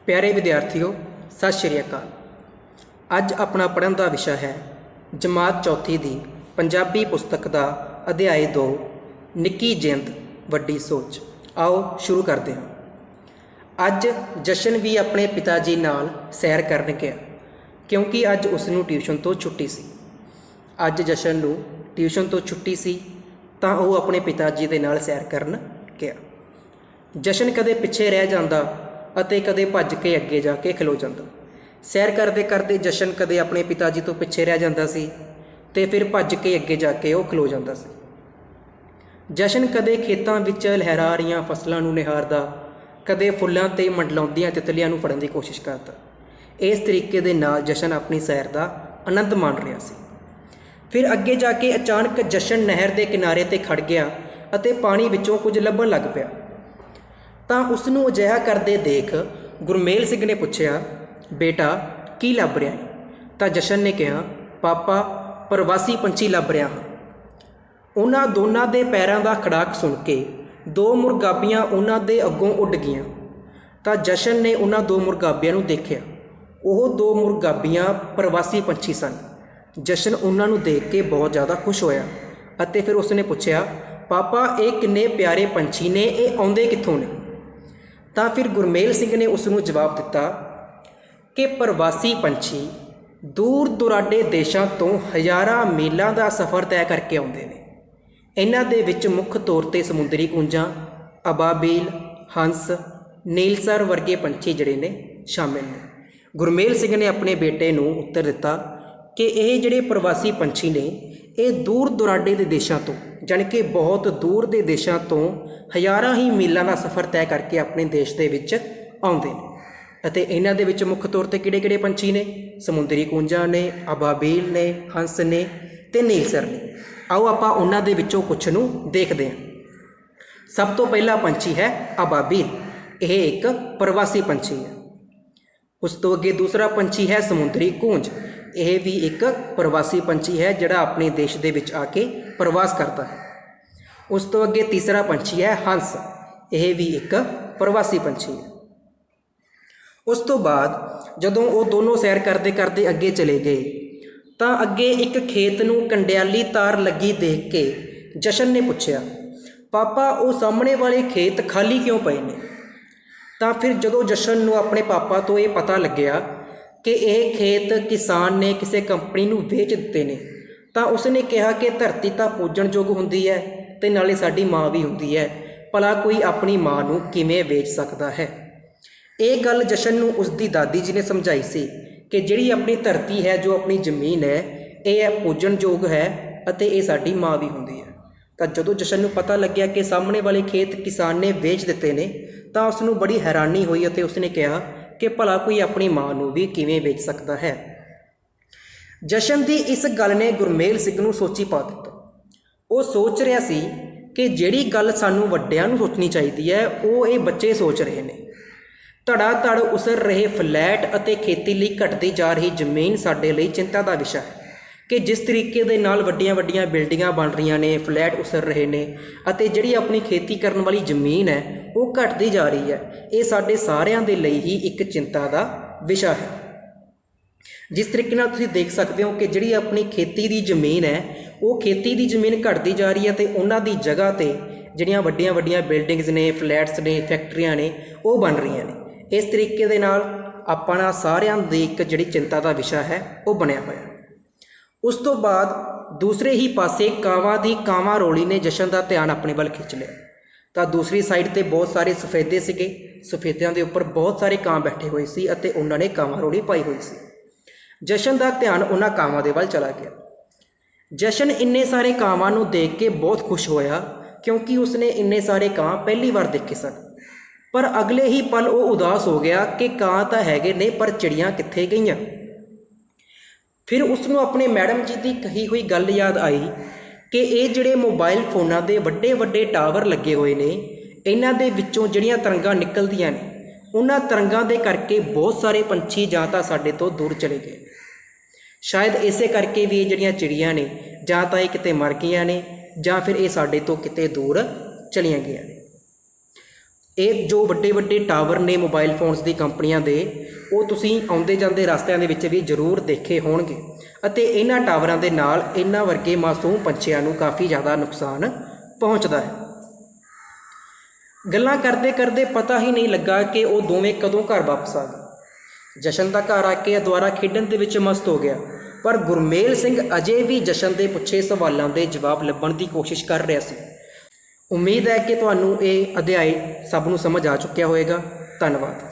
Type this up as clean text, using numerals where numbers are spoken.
प्यारे विद्यार्थियों, सत श्री अकाल। अज अपना पढ़न का विषय है जमात चौथी की पंजाबी पुस्तक का अध्याय 2 निक्की जिंद वड्डी सोच। आओ शुरू करते हैं। अज जशन भी अपने पिता जी नाल सैर करन गया क्योंकि अज उसनू ट्यूशन तो छुट्टी सी। अज जशन नू ट्यूशन तो छुट्टी सी तां वो अपने पिता जी दे नाल सैर करन गया। जशन कदे पिछे रह जांदा अते कदे भज के अगे जाके खलो जांदा। सैर करते करते जशन कदे अपने पिता जी तो पिछे रह जांदा सी ते फिर भज के अगे जाके वो खलो जांदा सी। जशन कदे खेतों विच लहरा रही फसलों नूं निहारदा, कदे फुल्लां ते मंडलाउंदियां तितलियां नूं फड़न की कोशिश करता। इस तरीके दे नाल जशन अपनी सैर का आनंद मान रहा सी। फिर अगे जाके अचानक जशन नहर के किनारे ते खड़ गया अते पानी विचों कुछ लभण लग पिया। तां उसनूं अजिहा करदे देख गुरमेल सिंह ने पुछया, बेटा की लभ रहा है? तां जशन ने कहा, पापा प्रवासी पंछी लभ रहा हाँ। उन्हां दोनां दे पैरां दा खड़ाक सुन के दो मुरगाबियां उन्हां दे अगों उड़ गईयां। तां जशन ने उन्हां दो मुरगाबियां नूं देखिया। ओह दो मुरगाबियां प्रवासी पंछी सन। जशन उन्हां नूं देख के बहुत ज़्यादा खुश होया अते फिर उसने पुछया, पापा ये किन्ने प्यारे पंछी ने, ये आउंदे कित्थों ने? तां फिर गुरमेल सिंह ने उसनूं जवाब दिता कि प्रवासी पंछी दूर दुराडे देशों तो हज़ारां मीलों का सफ़र तय करके आउंदे ने। इन्हां दे विच मुख तौर पर समुद्री कूंजां, अबाबील, हंस, नीलसर वर्गे पंछी जिहड़े ने शामिल ने। गुरमेल सिंह ने अपने बेटे नूं उत्तर दिता कि ये जिहड़े प्रवासी पंछी ने ये दूर दुराडे के देशों तो जाने कि बहुत दूर के देशों तो हज़ारां ही मीलों का सफ़र तय करके अपने देश के विच आउंदे ने। अते इन्हां दे विच मुख तौर पर किहड़े-किहड़े पंछी ने? समुद्री कूंजां ने, अबाबील ने, हंस ने ते नीलसर ने। आओ आपां उन्हां दे विचों कुछ नूं देखदे हां। सब तो पहला पंछी है अबाबील। यह एक प्रवासी पंछी है। उस तो अगे दूसरा पंछी है समुद्री कूंज। यह भी एक प्रवासी पंछी है जिहड़ा अपने देश दे विच आके प्रवास करता है। उस तो अगे तीसरा पंछी है हंस। यह भी एक प्रवासी पंछी है। उस तो बाद जदों वो दोनों सैर करते करते अगे चले गए तां अगे एक खेत नूं कंडियाली तार लगी देख के जशन ने पुछया, पापा वो सामने वाले खेत खाली क्यों पए ने? तां फिर जदों जशन नूं अपने पापा तो ये पता लग्या कि यह खेत किसान ने किसी कंपनी नूं वेच दिते ने, तां उसने कहा कि धरती तां पूजण जोग हुंदी है ते नाले साडी माँ भी हुंदी है, भला कोई अपनी माँ नूं किवें वेच सकदा है? ये गल जशन नूं उसदी दादी जी ने समझाई सी कि जिहड़ी अपनी धरती है, जो अपनी जमीन है, ये पूजण जोग है अते ये साडी माँ भी हुंदी है। तां जदों जशन नूं पता लग्या कि सामने वाले खेत किसान ने वेच दिते ने तां उसनूं बड़ी हैरानी हुई अते उसने कहा कि भला कोई अपनी माँ नूं भी किवें वेच सकदा है। जशन की इस गल ने गुरमेल सिंह नूं सोची पा दिता। वो सोच रहा सी कि जिहड़ी गल सानूं वड्डिआं नूं सोचनी चाहिदी है वो ये बच्चे सोच रहे ने। धड़ा धड़ उसर रहे फ्लैट अते खेती लई घटदी जा रही जमीन साडे लई चिंता का विषय है कि जिस तरीके दे नाल वड्डियां वड्डियां बिल्डिंगां बन रही ने, फ्लैट उसर रहे ने अते जिहड़ी अपनी खेती करन वाली जमीन है वो घटदी जा रही है, ये साडे सारिਆਂ दे लई ही एक चिंता का विषय है। जिस तरीके नाल तुसीं देख सकते हो कि जिहड़ी अपनी खेती की जमीन है वो खेती की जमीन घटदी जा रही है तो उन्हां दी जगह ते जिहड़ियां वड्डियां वड्डियां बिल्डिंग्स ने, फ्लैट्स ने, फैक्ट्रियां ने वो बन रही ने। इस तरीके दे नाल अपना सारिਆਂ दी एक जिहड़ी चिंता का विषय है वो बनिया होया। उस तो बाद दूसरे ही पासे कावां दी कावां रोली ने जशन का ध्यान अपने वाल खिंच लिया। तो दूसरी साइड ते बहुत सारे सफेदे सीगे। सफेदियां दे उपर बहुत सारे कां बैठे हुए सी अते उन्होंने कावां रोली पाई हुई सी। जशन का ध्यान उन्हां कावां दे वल चला गया। जशन इन्ने सारे कावां नूं देख के बहुत खुश होया क्योंकि उसने इन्ने सारे कां पहली बार देखे सन। पर अगले ही पल वो उदास हो गया कि कां तां हैगे ने पर चिड़ियां कित्थे गईयां। फिर उसनूं अपने मैडम जी की कही हुई गल याद आई कि ये जिहड़े मोबाइल फोनां दे वड्डे वड्डे टावर लगे हुए ने, इन्हां दे विच्चों जिहड़ियां तरंगां निकलदियां ने, उन्हां तरंगां दे करके बहुत सारे पंछी जां तां साडे तो दूर चले गए। शायद इसे करके भी ये जिहड़ियां चिड़ियां ने जां तां ये किते मर गईयां ने जां फिर ये साडे तो किते दूर चलियां गईयां ने। ਇਹ ਜੋ ਵੱਡੇ ਵੱਡੇ ਟਾਵਰ ਨੇ ਮੋਬਾਈਲ ਫੋਨਸ ਦੀ ਕੰਪਨੀਆਂ ਦੇ, ਉਹ ਤੁਸੀਂ ਆਉਂਦੇ ਜਾਂਦੇ ਰਸਤਿਆਂ ਦੇ ਵਿੱਚ ਵੀ ਜ਼ਰੂਰ ਦੇਖੇ ਹੋਣਗੇ ਅਤੇ ਇਹਨਾਂ ਟਾਵਰਾਂ ਦੇ ਨਾਲ ਇਹਨਾਂ ਵਰਗੇ ਮਾਸੂਮ ਪੰਛੀਆਂ ਨੂੰ ਕਾਫੀ ਜ਼ਿਆਦਾ ਨੁਕਸਾਨ ਪਹੁੰਚਦਾ ਹੈ। ਗੱਲਾਂ ਕਰਦੇ ਕਰਦੇ ਪਤਾ ਹੀ ਨਹੀਂ ਲੱਗਾ ਕਿ ਉਹ ਦੋਵੇਂ ਕਦੋਂ ਘਰ ਵਾਪਸ ਆ ਗਏ। ਜਸ਼ਨ ਦਾ ਘਰ ਆ ਕੇ ਦੁਬਾਰਾ ਖੇਡਣ ਦੇ ਵਿੱਚ ਮਸਤ ਹੋ ਗਿਆ, ਪਰ ਗੁਰਮੇਲ ਸਿੰਘ ਅਜੇ ਵੀ ਜਸ਼ਨ ਦੇ ਪੁੱਛੇ ਸਵਾਲਾਂ ਦੇ ਜਵਾਬ ਲੱਭਣ ਦੀ ਕੋਸ਼ਿਸ਼ ਕਰ ਰਿਹਾ ਸੀ। ਉਮੀਦ ਹੈ ਕਿ ਤੁਹਾਨੂੰ ਇਹ ਅਧਿਆਇ ਸਭ ਨੂੰ ਸਮਝ ਆ ਚੁੱਕਿਆ ਹੋਵੇਗਾ। ਧੰਨਵਾਦ।